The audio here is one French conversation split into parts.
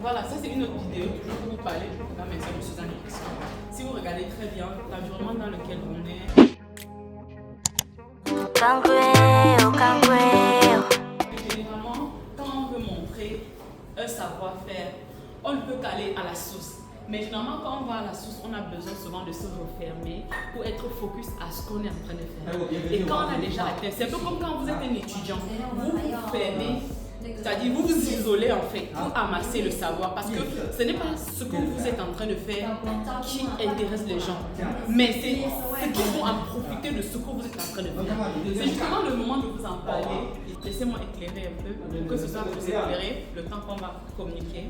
Voilà, ça c'est une autre vidéo, toujours pour vous parler du programme Mensuel de Suzanne et Christian. Si vous regardez très bien l'environnement dans lequel on est, généralement, quand on veut montrer un savoir-faire, on le peut caler à la source. Mais généralement, quand on va à la source, on a besoin souvent de se refermer pour être focus à ce qu'on est en train de faire. Et quand on a déjà atteint, c'est un peu comme quand vous êtes un étudiant, vous vous fermez, c'est-à-dire vous vous isolez en fait pour amasser le savoir, parce que ce n'est pas ce que vous êtes en train de faire qui intéresse les gens, mais c'est ce qu'ils vont en profiter de ce que vous êtes en train de faire. C'est justement le moment de vous en parler. Laissez-moi éclairer un peu pour que ce soit plus éclairé le temps qu'on va communiquer.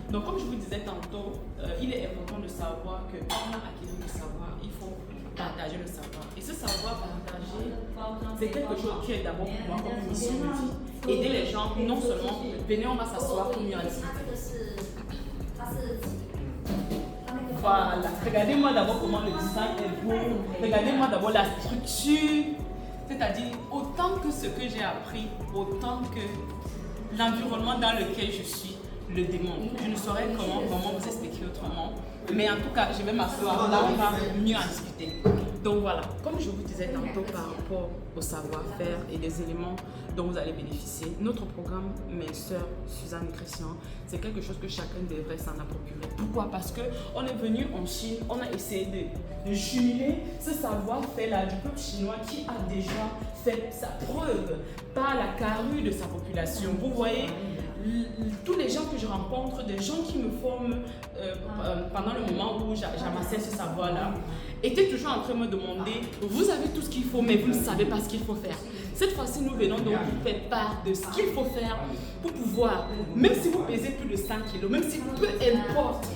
Donc comme je vous disais tantôt, il est important de savoir que quand on a acquis le savoir, il faut partager le savoir. Et ce savoir partagé, c'est quelque chose qui est d'abord pour moi comme une mission de vie. Aider les gens, non seulement venez, on va s'asseoir pour mieux en discuter. Voilà, regardez-moi d'abord comment le design est beau, regardez-moi d'abord la structure. C'est-à-dire, autant que ce que j'ai appris, autant que l'environnement dans lequel je suis le démontre. Je ne saurais comment vous expliquer autrement. Mais en tout cas, je vais m'asseoir là, on va mieux en discuter. Donc voilà, comme je vous disais tantôt par rapport au savoir-faire et des éléments dont vous allez bénéficier, notre programme Mes Sœurs, Suzanne et Christian, c'est quelque chose que chacun devrait s'en procurer. Pourquoi? Parce qu'on est venu en Chine, on a essayé de jumeler ce savoir-faire-là du peuple chinois qui a déjà fait sa preuve par la carrure de sa population. Vous voyez, tous les gens que je rencontre, des gens qui me forment pendant le moment où j'amassais ce savoir-là, étaient toujours en train de me demander, vous avez tout ce qu'il faut, mais vous ne savez pas ce qu'il faut faire. Cette fois-ci, nous venons donc vous faire part de ce qu'il faut faire pour pouvoir, même si vous pesez plus de 100 kilos, même si peu importe,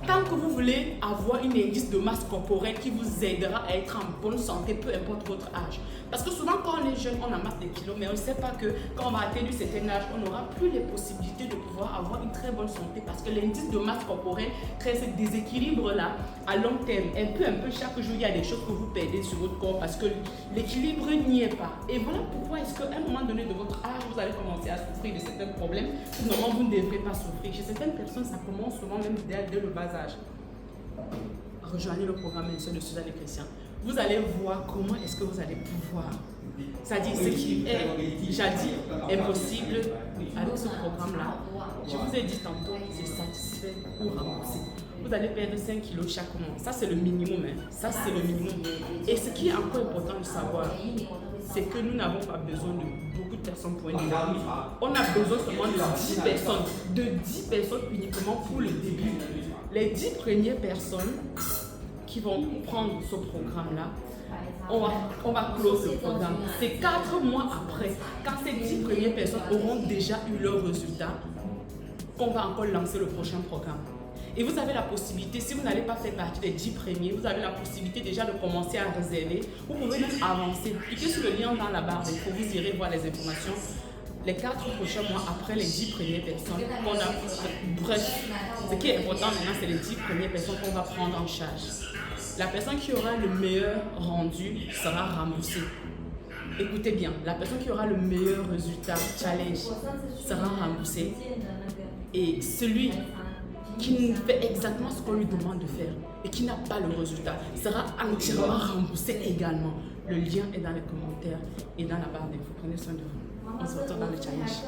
tant que vous voulez avoir une indice de masse corporelle qui vous aidera à être en bonne santé, peu importe votre âge. Parce que souvent, quand on est jeune, on amasse des kilos, mais on ne sait pas que quand on va atteindre un certain âge, on n'aura plus les possibilités de pouvoir avoir une très bonne santé. Parce que l'indice de masse corporelle crée ce déséquilibre-là à long terme. Un peu, chaque jour, il y a des choses que vous perdez sur votre corps parce que l'équilibre n'y est pas. Et voilà pourquoi est-ce qu'à un moment donné de votre âge, vous allez commencer à souffrir de certains problèmes. Normalement, vous ne devrez pas souffrir. Chez certaines personnes, ça commence souvent même dès le bas âge. Rejoignez le programme Mensuel de Suzanne et Christian. Vous allez voir comment est-ce que vous allez pouvoir. C'est-à-dire ce qui est jadis impossible avec ce programme-là. Je vous ai dit tantôt, c'est satisfait ou remboursé. Vous allez perdre 5 kilos chaque mois. Ça, c'est le minimum. Ça, c'est le minimum. Et ce qui est encore important de savoir, c'est que nous n'avons pas besoin de beaucoup de personnes pour un début. On a besoin seulement de 10 personnes. De 10 personnes uniquement pour le début. Les 10 premières personnes qui vont prendre ce programme-là, on va close le programme. C'est 4 mois après, quand ces 10 premières personnes auront déjà eu leurs résultats, qu'on va encore lancer le prochain programme. Et vous avez la possibilité, si vous n'allez pas faire partie des 10 premiers, vous avez la possibilité déjà de commencer à réserver. Vous pouvez même avancer. Cliquez sur le lien dans la barre d'infos, vous irez voir les informations. Les 4 prochains mois après les 10 premières personnes qu'on a. Bref, ce qui est important maintenant, c'est les 10 premières personnes qu'on va prendre en charge. La personne qui aura le meilleur rendu sera remboursée. Écoutez bien, la personne qui aura le meilleur résultat, challenge, sera remboursée. Et celui qui fait exactement ce qu'on lui demande de faire et qui n'a pas le résultat sera entièrement remboursé également. Le lien est dans les commentaires et dans la barre d'infos. Prenez soin de vous. On se retrouve dans le challenge.